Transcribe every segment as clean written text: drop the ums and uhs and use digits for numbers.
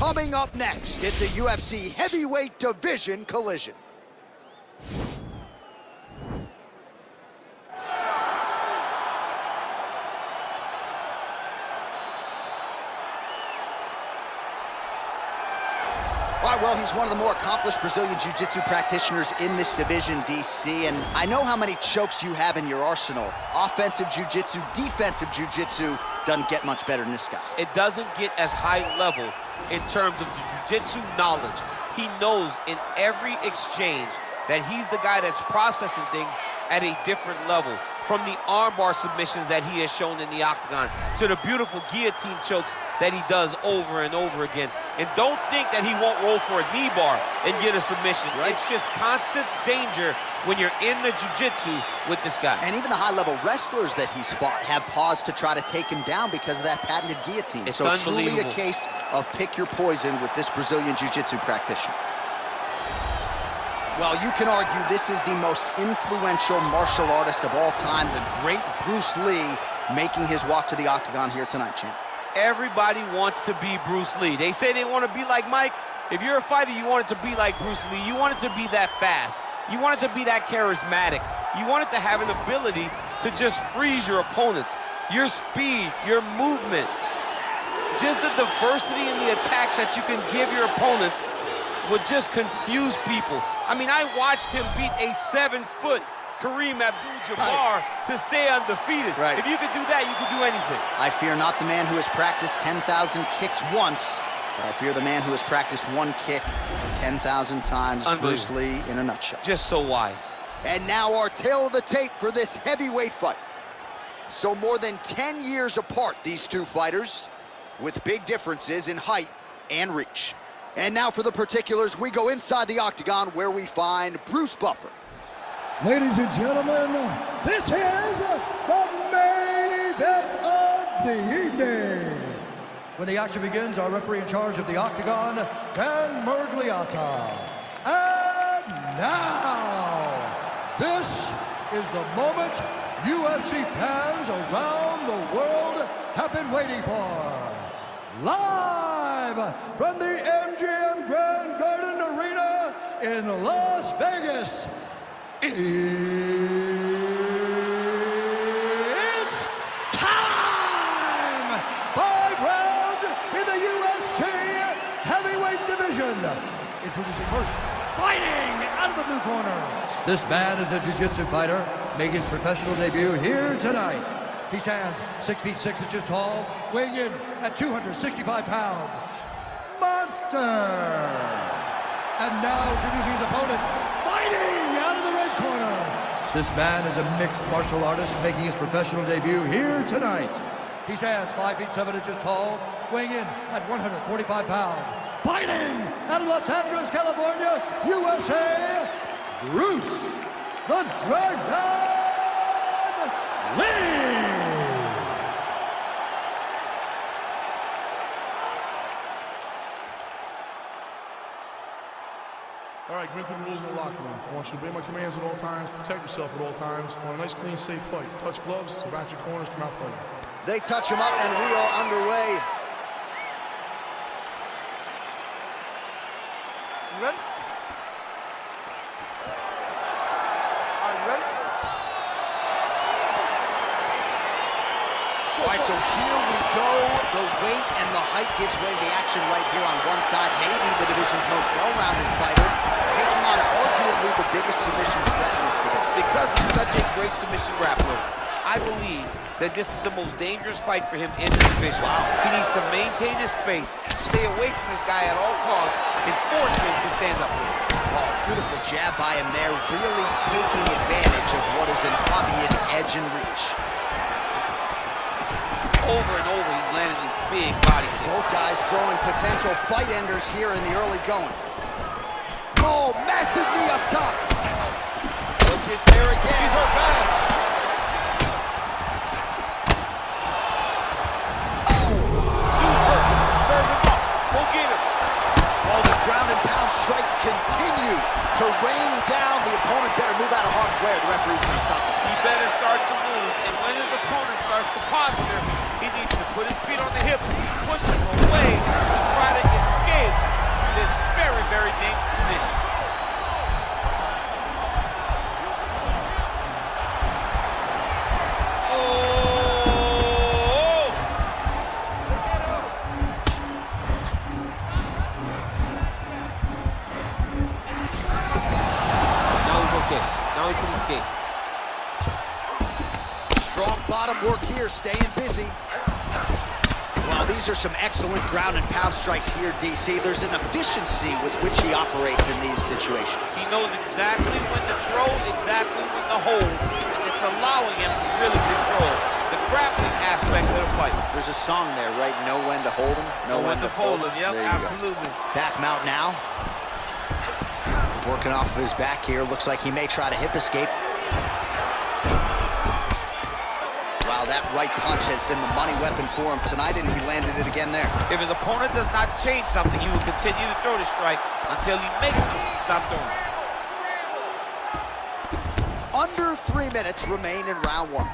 Coming up next, it's a UFC heavyweight division collision. All right, well, he's one of the more accomplished Brazilian Jiu-Jitsu practitioners in this division, DC, and I know how many chokes you have in your arsenal. Offensive Jiu-Jitsu, defensive Jiu-Jitsu, doesn't get much better than this guy. It doesn't get as high level in terms of the Jiu-Jitsu knowledge. He knows in every exchange that he's the guy that's processing things at a different level. From the armbar submissions that he has shown in the octagon to the beautiful guillotine chokes that he does over and over again. And don't think that he won't roll for a knee bar and get a submission. Right. It's just constant danger when you're in the jiu-jitsu with this guy. And even the high-level wrestlers that he's fought have paused to try to take him down because of that patented guillotine. It's so truly a case of pick your poison with this Brazilian jiu-jitsu practitioner. Well, you can argue this is the most influential martial artist of all time, the great Bruce Lee, making his walk to the octagon here tonight, champ. Everybody wants to be Bruce Lee. They say they want to be like Mike. If you're a fighter, you want it to be like Bruce Lee. You want it to be that fast. You want it to be that charismatic. You want it to have an ability to just freeze your opponents. Your speed, your movement, just the diversity in the attacks that you can give your opponents would just confuse people. I mean, I watched him beat a 7-foot Kareem Abdul-Jabbar to stay undefeated. Right. If you could do that, you could do anything. I fear not the man who has practiced 10,000 kicks once, but I fear the man who has practiced one kick 10,000 times. Bruce Lee in a nutshell. Just so wise. And now our tail of the tape for this heavyweight fight. So more than 10 years apart, these two fighters, with big differences in height and reach. And now for the particulars, we go inside the octagon where we find Bruce Buffer. Ladies and gentlemen, this is the main event of the evening. When the action begins, our referee in charge of the octagon, Dan Mergliata. And now, this is the moment UFC fans around the world have been waiting for. Live from the MGM Grand Garden Arena in Las Vegas, it's time! 5 rounds in the UFC heavyweight division. Introducing first, fighting out of the blue corner. This man is a jiu-jitsu fighter, making his professional debut here tonight. He stands 6 feet 6 inches tall, weighing in at 265 pounds. Monster! And now introducing his opponent, fighting out of the red corner. This man is a mixed martial artist making his professional debut here tonight. He stands 5 feet 7 inches tall, weighing in at 145 pounds. Fighting out of Los Angeles, California, USA, Bruce the Dragon Lee! All right, commit to the rules in the locker room. I want you to obey my commands at all times, protect yourself at all times. I want a nice, clean, safe fight. Touch gloves, back your corners, come out fighting. They touch him up, and we are underway. You ready? Are you ready? All right, so here we go. The weight and the height gives way to the action right here on one side. Maybe the division's most well-rounded fighter, taking on arguably the biggest submission threat in this division. Because he's such a great submission grappler, I believe that this is the most dangerous fight for him in the division. Wow. He needs to maintain his space, stay away from this guy at all costs, and force him to stand up with him. Oh, beautiful jab by him there, really taking advantage of what is an obvious edge and reach. Over and over, he's landing these big body kicks. Both guys throwing potential fight enders here in the early going. Oh, massive knee up top. Hook is there again. He's hurt bad. Strikes continue to rain down. The opponent better move out of harm's way or the referee's going to stop this. He better start to move, and when his opponent starts to posture, he needs to put his feet on the hip, push him away, try to escape fighter staying busy. Well, these are some excellent ground and pound strikes here, DC. There's an efficiency with which he operates in these situations. He knows exactly when to throw, exactly when to hold, and it's allowing him to really control the grappling aspect of the fight. There's a song there, right? Know when to hold him, know when to fold him. Yep, absolutely. Back mount now. Working off of his back here. Looks like he may try to hip escape. Wow, that right punch has been the money weapon for him tonight, and he landed it again there. If his opponent does not change something, he will continue to throw the strike until he makes him stop throwing. Under 3 minutes remain in round one.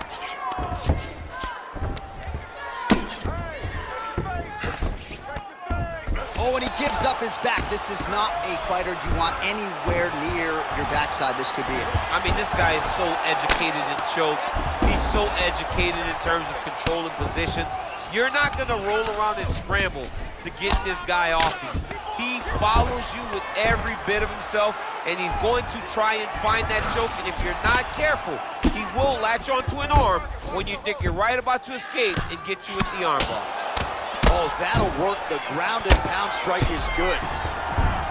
Oh, and he gives up his back. This is not a fighter you want anywhere near your backside. This could be it. I mean, this guy is so educated in chokes. He's so educated in terms of controlling positions. You're not going to roll around and scramble to get this guy off you. He follows you with every bit of himself, and he's going to try and find that choke. And if you're not careful, he will latch onto an arm when you think you're right about to escape and get you with the arm bars. Oh, that'll work. The ground and pound strike is good.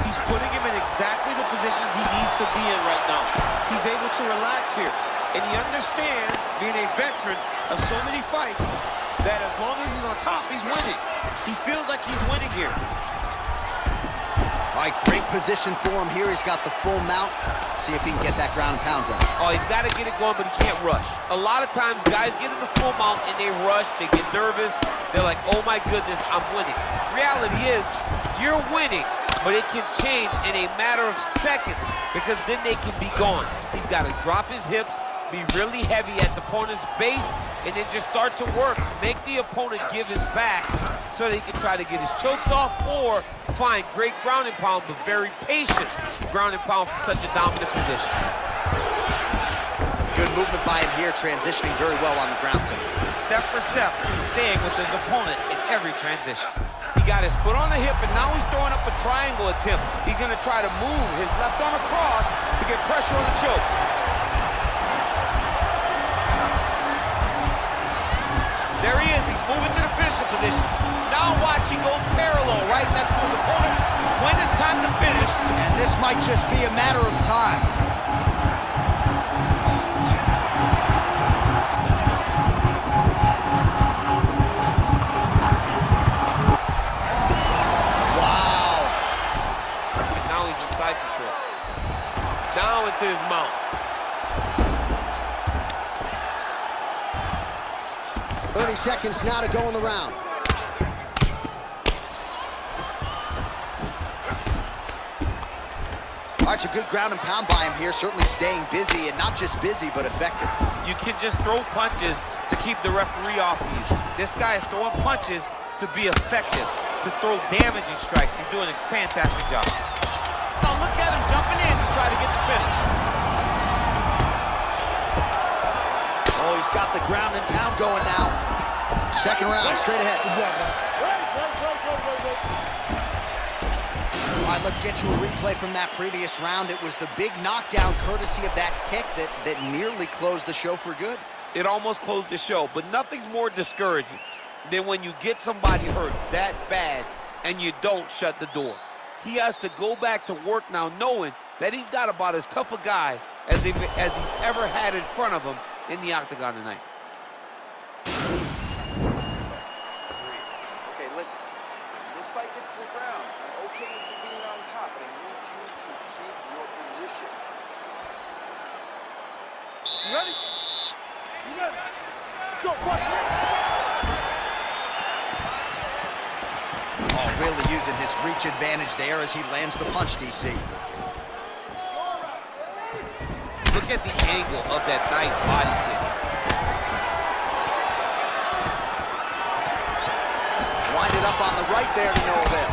He's putting him in exactly the position he needs to be in right now. He's able to relax here. And he understands, being a veteran of so many fights, that as long as he's on top, he's winning. He feels like he's winning here. All right, great position for him here. He's got the full mount. See if he can get that ground and pound going. Oh, he's got to get it going, but he can't rush. A lot of times, guys get in the full mount and they rush, they get nervous. They're like, oh my goodness, I'm winning. Reality is, you're winning, but it can change in a matter of seconds because then they can be gone. He's got to drop his hips, be really heavy at the opponent's base, and then just start to work. Make the opponent give his back so that he can try to get his chokes off or find great ground and pound, but very patient ground and pound from such a dominant position. Good movement by him here, transitioning very well on the ground tonight. Step for step, he's staying with his opponent in every transition. He got his foot on the hip, and now he's throwing up a triangle attempt. He's going to try to move his left arm across to get pressure on the choke. There he is. He's moving to the finishing position. Now watch, he goes parallel right next to his opponent. When it's time to finish. And this might just be a matter of time. Wow. And now he's in side control. Down into his mount. 30 seconds now to go in the round. All right, it's a good ground and pound by him here, certainly staying busy, and not just busy, but effective. You can just throw punches to keep the referee off of you. This guy is throwing punches to be effective, to throw damaging strikes. He's doing a fantastic job. Now look at him jumping in to try to get the finish. Oh, he's got the ground and pound going now. Second round, straight ahead. All right, let's get to a replay from that previous round. It was the big knockdown courtesy of that kick that nearly closed the show for good. It almost closed the show, but nothing's more discouraging than when you get somebody hurt that bad and you don't shut the door. He has to go back to work now knowing that he's got about as tough a guy as he's ever had in front of him in the octagon tonight. Okay, listen. This fight gets to the ground. I'm okay with you being on top, but I need you to keep your position. You ready? You ready? Let's go, fight! Oh, really using his reach advantage there as he lands the punch, DC. Look at the angle of that nice body kick. Wind it up on the right there to no avail.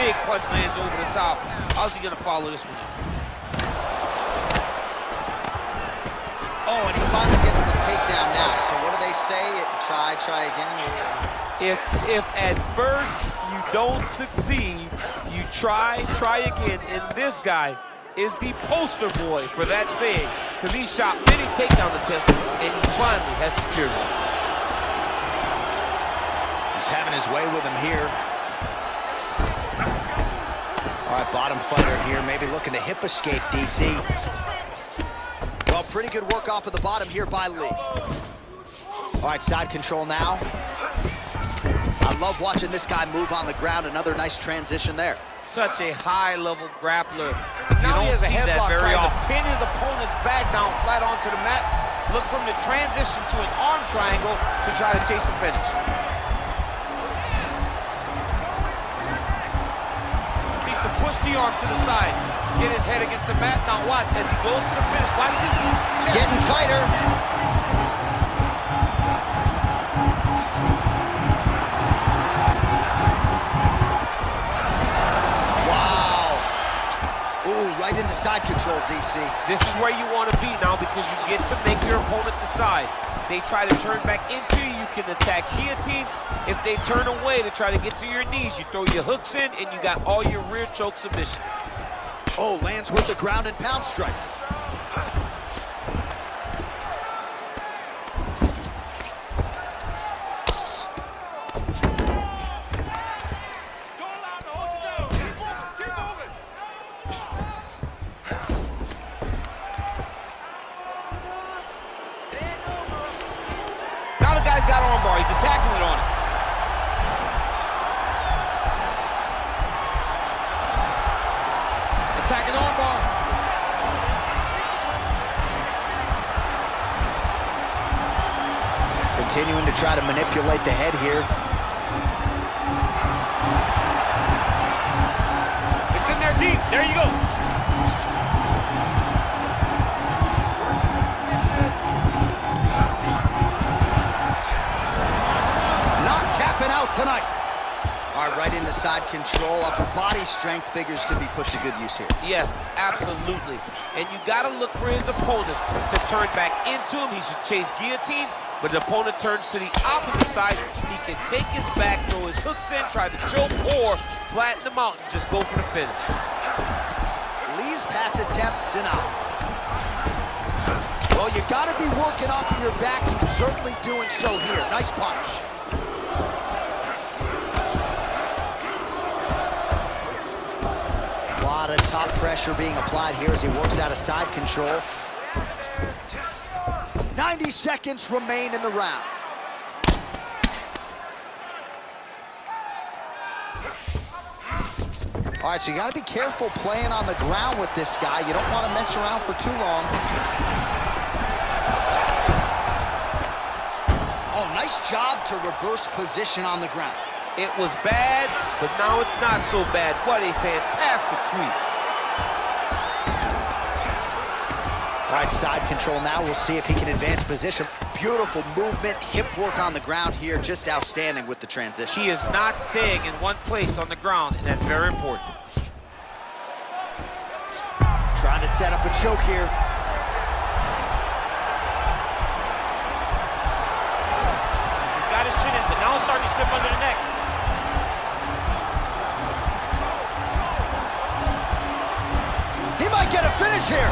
Big punch lands over the top. How's he gonna follow this one up? Oh, and he finally gets the takedown now. So what do they say? Try again? If at first you don't succeed, you try again. And this guy is the poster boy for that saying, because he shot many takedown attempts and he finally has secured one. He's having his way with him here. All right, bottom fighter here, maybe looking to hip escape, DC. Well, pretty good work off of the bottom here by Lee. All right, side control now. I love watching this guy move on the ground. Another nice transition there. Such a high-level grappler. Now he has a headlock trying to pin his opponent's back down flat onto the mat. Look from the transition to an arm triangle to try to chase the finish. Needs to push the arm to the side. Get his head against the mat. Now watch as he goes to the finish. Watch his chest. Getting tighter. Right into side control, DC. This is where you want to be now because you get to make your opponent decide. They try to turn back into you, you can attack guillotine. If they turn away to try to get to your knees, you throw your hooks in and you got all your rear choke submissions. Oh, lands with the ground and pound strike. He's got armbar. He's attacking it on him. Attacking armbar. Continuing to try to manipulate the head here. It's in there deep. There you go. Tonight. All right, right into side control. Upper body strength figures to be put to good use here. Yes, absolutely. And you got to look for his opponent to turn back into him. He should chase guillotine, but the opponent turns to the opposite side. He can take his back, throw his hooks in, try to choke, or flatten him out and just go for the finish. Lee's pass attempt denied. Well, you got to be working off of your back. He's certainly doing so here. Nice punch. A lot of top pressure being applied here as he works out of side control. 90 seconds remain in the round. All right, so you got to be careful playing on the ground with this guy. You don't want to mess around for too long. Oh, nice job to reverse position on the ground. It was bad, but now it's not so bad. What a fantastic sweep. All right, side control now. We'll see if he can advance position. Beautiful movement, hip work on the ground here. Just outstanding with the transition. He is not staying in one place on the ground, and that's very important. Trying to set up a choke here. He's got his chin in, but now it's starting to slip under the neck. He might get a finish here.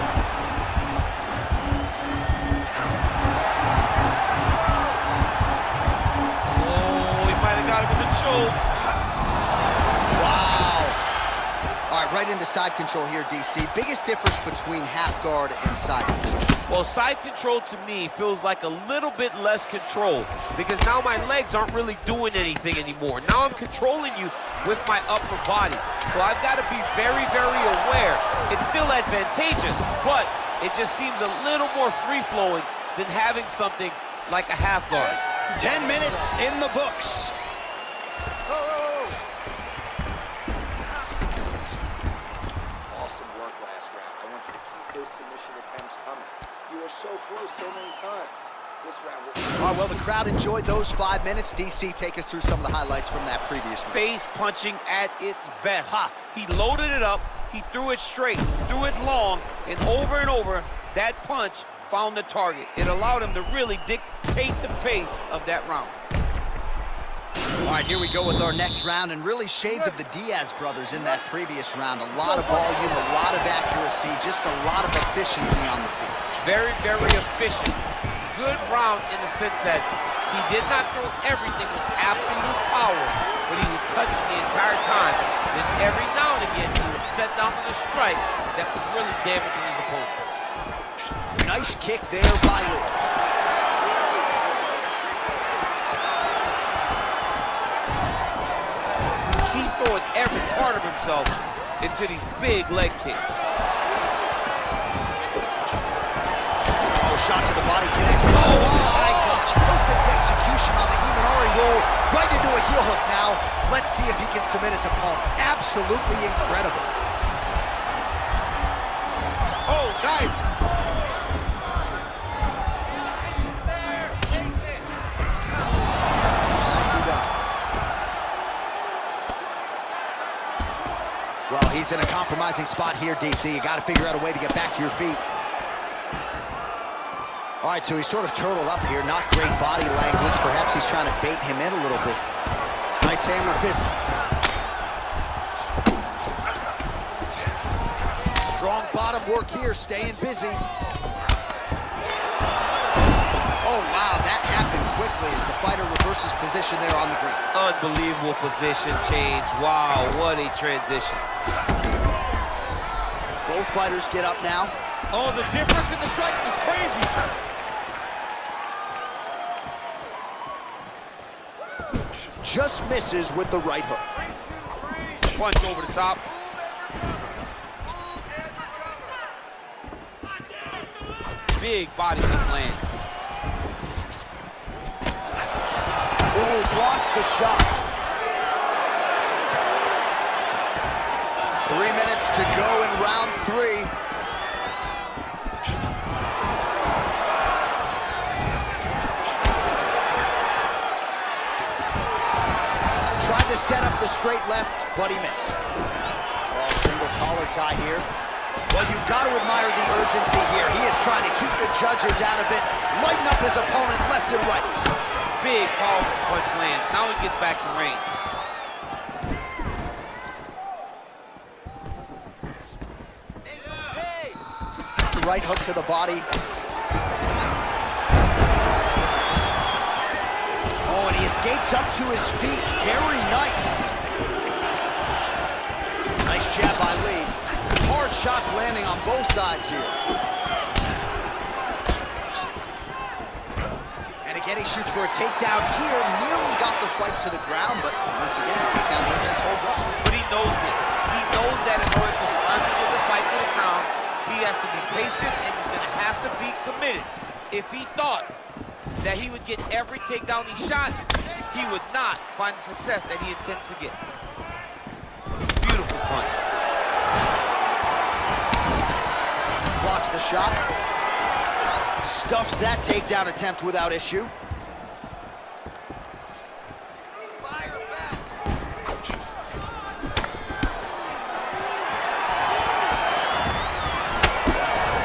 Oh, he might have got it with the choke. Wow. All right, right into side control here, DC. Biggest difference between half guard and side control. Well, side control to me feels like a little bit less control because now my legs aren't really doing anything anymore. Now I'm controlling you with my upper body. So I've got to be very, very aware. It's still advantageous, but it just seems a little more free-flowing than having something like a half guard. 10 minutes in the books. Awesome work last round. I want you to keep those submission attempts coming. You were so close so many times. This round will... All right, well, the crowd enjoyed those 5 minutes. DC, take us through some of the highlights from that previous round. Face punching at its best. He loaded it up, he threw it straight, threw it long, and over, that punch found the target. It allowed him to really dictate the pace of that round. All right, here we go with our next round, and really shades of the Diaz brothers in that previous round. A lot of volume, a lot of accuracy, just a lot of efficiency on the field. Very, very efficient. Good round in the sense that He did not throw everything with absolute power, but he was touching the entire time. Then every now and again, he would set down on a strike that was really damaging his opponent. Nice kick there by Lee. He's throwing every part of himself into these big leg kicks. Oh, shot to the body connects. Oh my gosh, perfect execution on the Imanari roll. Right into a heel hook now. Let's see if he can submit his opponent. Absolutely incredible. Oh, nice. Nicely done. Well, he's in a compromising spot here, DC. You got to figure out a way to get back to your feet. All right, so he's sort of turtled up here. Not great body language. Perhaps he's trying to bait him in a little bit. Nice hammer fist. Strong bottom work here, staying busy. Oh, wow, that happened quickly as the fighter reverses position there on the ground. Unbelievable position change. Wow, what a transition. Both fighters get up now. Oh, the difference in the striking is crazy. Just misses with the right hook. Punch over the top. Big body kick lands. Oh, blocks the shot. 3 minutes to go in round 3. Tried to set up the straight left, but he missed. Oh, single collar tie here. Well, you've got to admire the urgency here. He is trying to keep the judges out of it, lighten up his opponent left and right. Big, powerful punch lands. Now he gets back in range. Right hook to the body. Oh, and he escapes up to his feet. Very nice. Nice jab by Lee. Hard shots landing on both sides here. And again, he shoots for a takedown here. Nearly got the fight to the ground, but once again, the takedown defense holds up. But he knows this. He knows that in order to finally get the fight to the ground, he has to be patient and he's going to have to be committed. If he thought that he would get every takedown he shot, he would not find the success that he intends to get. Beautiful punch. Blocks the shot. Stuffs that takedown attempt without issue.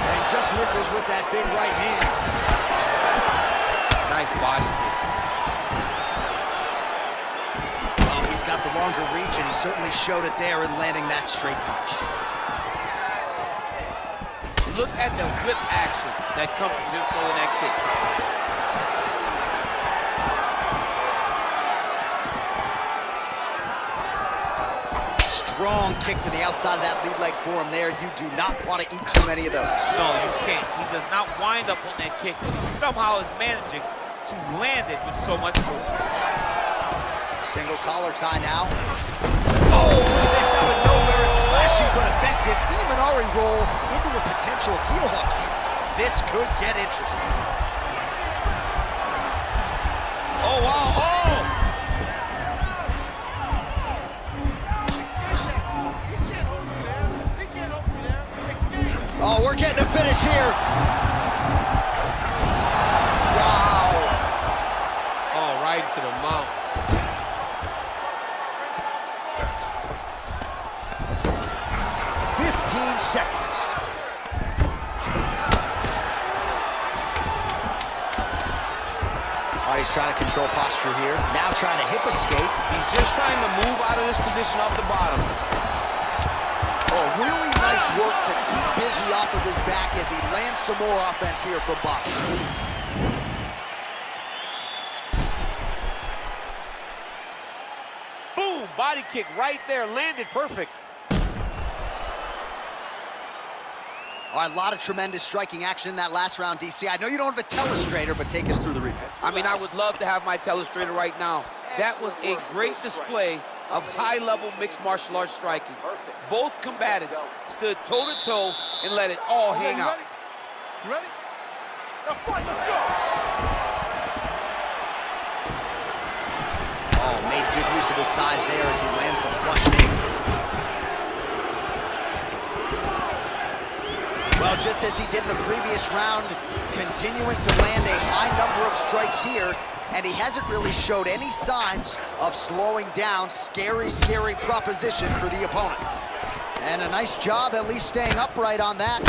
And just misses with that big right hand. Nice body kick. Well, he's got the longer reach, and he certainly showed it there in landing that straight punch. Look at the whip action that comes from him throwing that kick. Strong kick to the outside of that lead leg for him there. You do not want to eat too many of those. No, you can't. He does not wind up on that kick, but he somehow is managing to land it with so much force. Single collar tie now. Oh, look at this out of nowhere. It's flashy but effective. Imanari roll into a potential heel hook here. This could get interesting. Oh, wow. Oh! Oh, we're getting a finish here. Wow. Oh, right to the mount. 15 seconds. All right, he's trying to control posture here. Now trying to hip escape. He's just trying to move out of this position up the bottom. Oh, really nice work to keep busy off of his back as he lands some more offense here from Bob. body kick right there, landed perfect. All right, a lot of tremendous striking action in that last round, DC. I know you don't have a telestrator, but take us through the replay. I mean, I would love to have my telestrator right now. That was a great display of high-level mixed martial arts striking. Both combatants stood toe-to-toe and let it all hang out. You ready? Now fight, let's go! Oh, made good use of his size there as he lands the flush knee. Well, just as he did in the previous round, continuing to land a high number of strikes here, and he hasn't really showed any signs of slowing down. Scary, scary proposition for the opponent. And a nice job at least staying upright on that.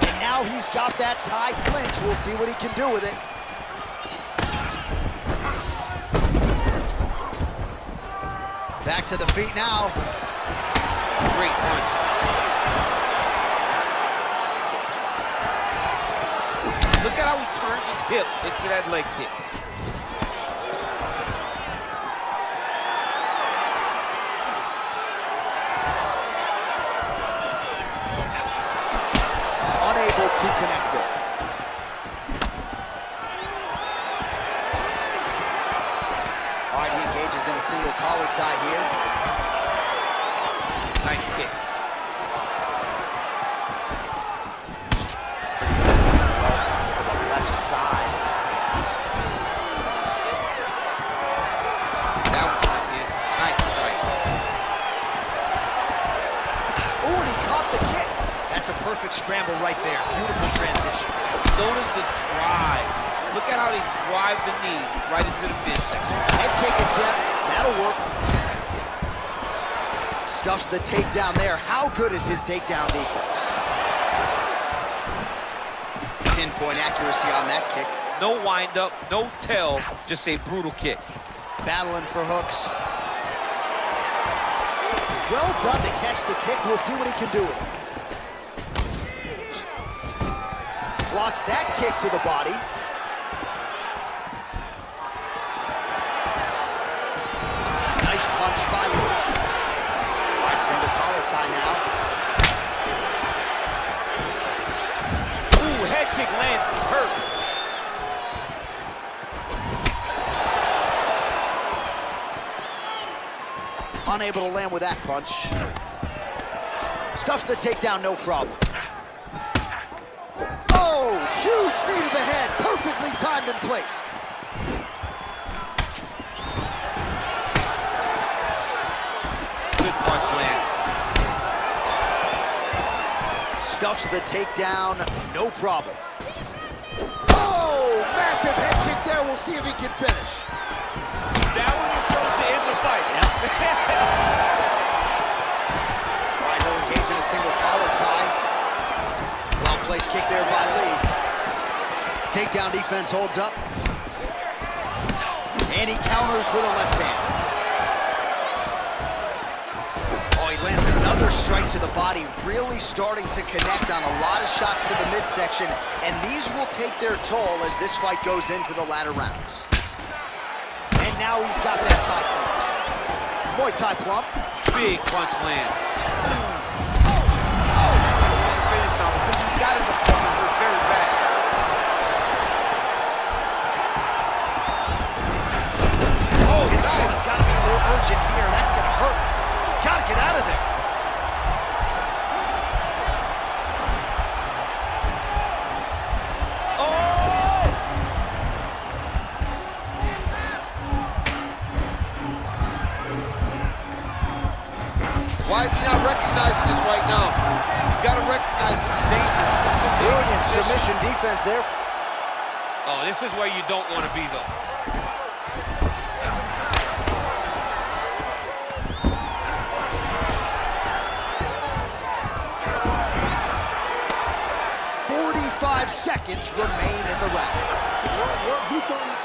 And now he's got that tie clinch. We'll see what he can do with it. Back to the feet now. Great punch. Look at how he turns his hip into that leg kick. Unable to connect there. All right, he engages in a single collar tie here. Nice kick. Side. That was nice right. Oh, and he caught the kick. That's a perfect scramble right there. Beautiful transition. Notice the drive. Look at how they drive the knee right into the midsection. Head kick attempt. That'll work. Stuffs the takedown there. How good is his takedown defense? Pinpoint accuracy on that kick. No wind-up, no tell, just a brutal kick. Battling for hooks. Well done to catch the kick. We'll see what he can do with it. Blocks that kick to the body. Nice punch by Lee. All right, single collar tie now. Head kick lands, he's hurt. Unable to land with that punch. Stuffs the takedown, no problem. Oh, huge knee to the head, perfectly timed and placed. Good punch land. Stuffs the takedown, no problem. Oh, massive head kick there. We'll see if he can finish. That one was supposed to end the fight. Yep. All right, he'll engage in a single collar tie. Well-placed kick there by Lee. Takedown defense holds up. And he counters with a left hand. Lands another strike to the body, really starting to connect on a lot of shots to the midsection, and these will take their toll as this fight goes into the latter rounds. And now he's got that tie punch. Muay Thai plump. Big punch land. Finish now because he's got his opponent hurt very bad. Oh, his opponent's got to be more urgent here. That's going to hurt. Gotta get out of there. Oh! Why is he not recognizing this right now? He's got to recognize this is dangerous. This is Brilliant submission defense there. Oh, this is where you don't want to be, though. Seconds remain in the round. Do something.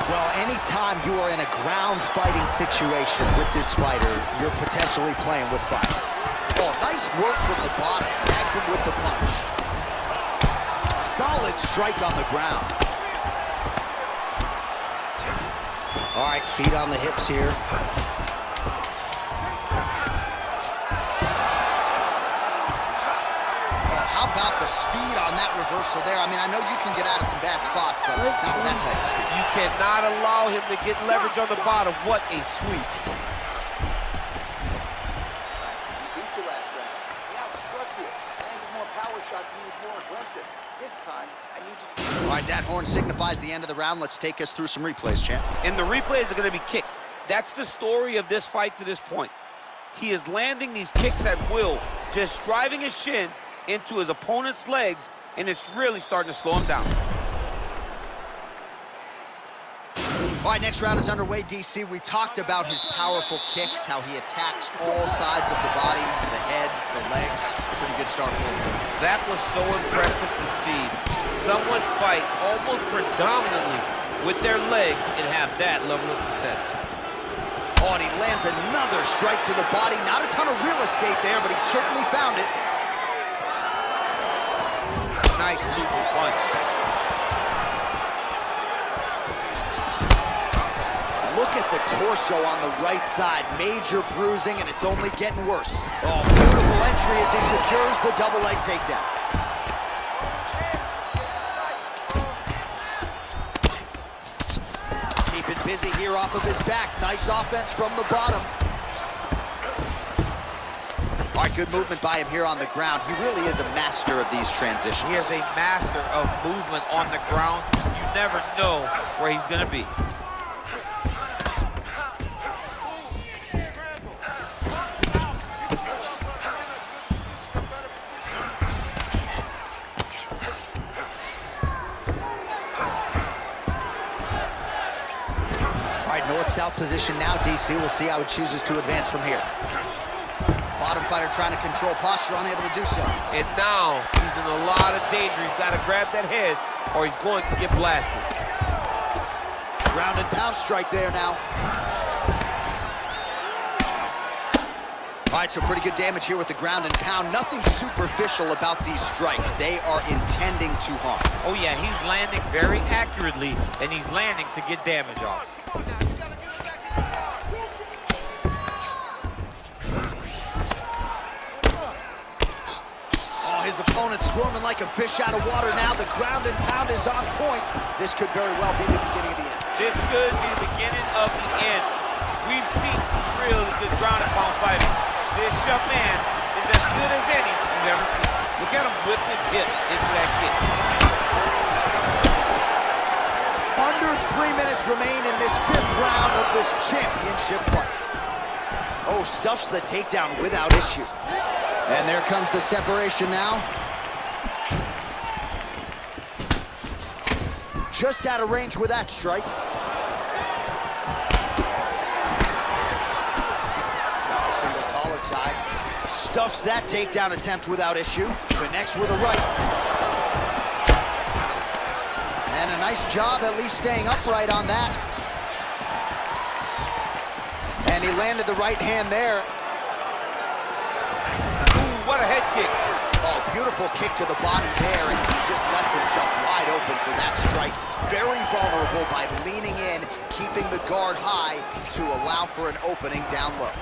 Well, anytime anytime you are in a ground fighting situation with this fighter, you're potentially playing with fire. Oh, nice work from the bottom. Tags him with the punch. Solid strike on the ground. All right, feet on the hips here. How about the speed on that reversal there? I mean, I know you can get out of some bad spots, but not with that type of speed. You cannot allow him to get leverage on the bottom. What a sweep. He beat you last round. He outstruck you. Landed more power shots and he was more aggressive. This time, I need you to... All right, that horn signifies the end of the round. Let's take us through some replays, champ. And the replays are going to be kicks. That's the story of this fight to this point. He is landing these kicks at will, just driving his shin into his opponent's legs, and it's really starting to slow him down. All right, next round is underway, DC. We talked about his powerful kicks, how he attacks all sides of the body, the head, the legs. Pretty good start for him, too. That was so impressive to see. Someone fight almost predominantly with their legs and have that level of success. Oh, and he lands another strike to the body. Not a ton of real estate there, but he certainly found it. Nice super punch. Look at the torso on the right side. Major bruising, and it's only getting worse. Oh, beautiful entry as he secures the double leg takedown. Keeping busy here off of his back. Nice offense from the bottom. All right, good movement by him here on the ground. He really is a master of these transitions. He is a master of movement on the ground. You never know where he's going to be. All right, north-south position now, DC. We'll see how he chooses to advance from here. Bottom fighter trying to control posture, unable to do so. And now he's in a lot of danger. He's got to grab that head or he's going to get blasted. Ground and pound strike there now. All right, so pretty good damage here with the ground and pound. Nothing superficial about these strikes. They are intending to harm. Oh yeah, he's landing very accurately and he's landing to get damage off. His opponent squirming like a fish out of water now. The ground and pound is on point. This could very well be the beginning of the end. This could be the beginning of the end. We've seen some really good ground and pound fighting. This young man is as good as any you've ever seen. Look at him whip his hip into that kick. Under 3 minutes remain in this 5th round of this championship fight. Oh, stuffs the takedown without issue. And there comes the separation now. Just out of range with that strike. Got a single collar tie. Stuffs that takedown attempt without issue. Connects with a right. And a nice job at least staying upright on that. And he landed the right hand there. What a head kick. Oh, beautiful kick to the body there, and he just left himself wide open for that strike. Very vulnerable by leaning in, keeping the guard high to allow for an opening down low.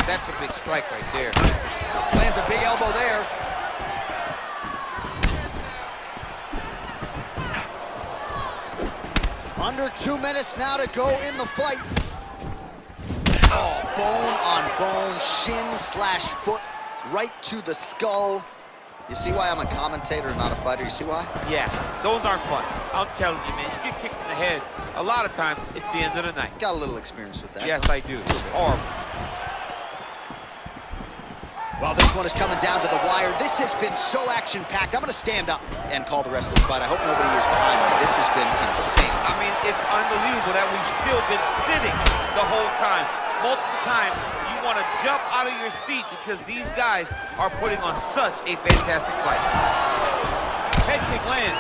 That's a big strike right there. Lands a big elbow there. Under 2 minutes now to go in the fight. Oh, bone on bone, shin slash foot, right to the skull. You see why I'm a commentator, not a fighter? You see why? Yeah, those aren't fun. I'm telling you, man, you get kicked in the head, a lot of times, it's the end of the night. Got a little experience with that. Yes, I do. It's horrible. Well, this one is coming down to the wire. This has been so action-packed. I'm going to stand up and call the rest of this fight. I hope nobody is behind me. This has been insane. I mean, it's unbelievable that we've still been sitting the whole time. Multiple times, you want to jump out of your seat because these guys are putting on such a fantastic fight. Head kick lands.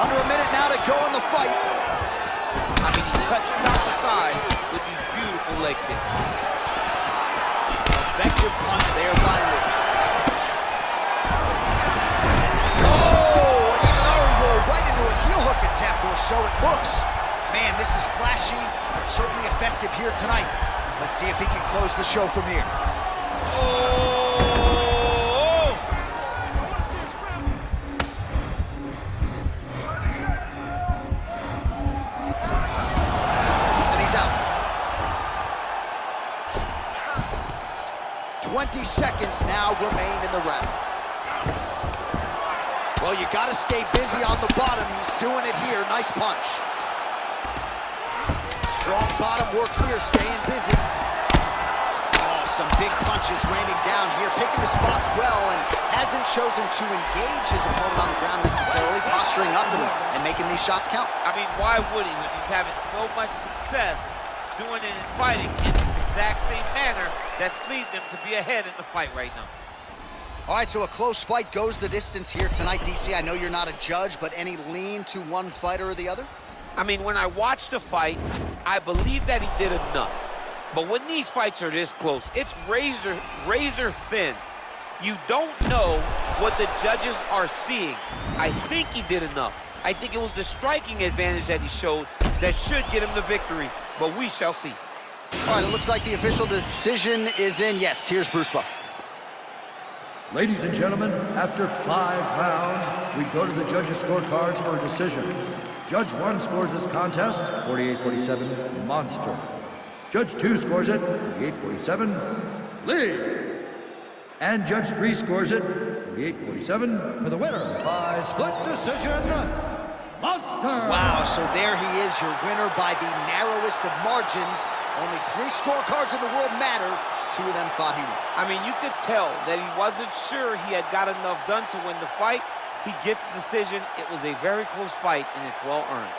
Under a minute now to go in the fight. I mean, he cuts you down the side with these beautiful leg kicks. Effective punch there by Lee. Oh, an even roll right into a heel hook attempt, or so it looks. Man, this is flashy, but certainly effective here tonight. Let's see if he can close the show from here. Oh! And he's out. 20 seconds now remain in the round. Well, you gotta stay busy on the bottom. He's doing it here. Nice punch. Strong bottom work here, staying busy. Oh, some big punches raining down here, picking the spots well, and hasn't chosen to engage his opponent on the ground necessarily, posturing up and making these shots count. I mean, why would he when he's having so much success doing it in fighting in this exact same manner that's leading him to be ahead in the fight right now? All right, so a close fight goes the distance here tonight, DC. I know you're not a judge, but any lean to one fighter or the other? I mean, when I watched the fight, I believe that he did enough. But when these fights are this close, it's razor thin. You don't know what the judges are seeing. I think he did enough. I think it was the striking advantage that he showed that should get him the victory, but we shall see. All right, it looks like the official decision is in. Yes, here's Bruce Buff. Ladies and gentlemen, after 5 rounds, we go to the judges' scorecards for a decision. Judge 1 scores this contest 48-47, Monster. Judge 2 scores it 48-47, Lee. And Judge 3 scores it 48-47 for the winner by split decision, Monster. Wow, so there he is, your winner by the narrowest of margins. Only 3 scorecards in the world matter. 2 of them thought he won. I mean, you could tell that he wasn't sure he had got enough done to win the fight. He gets the decision. It was a very close fight, and it's well earned.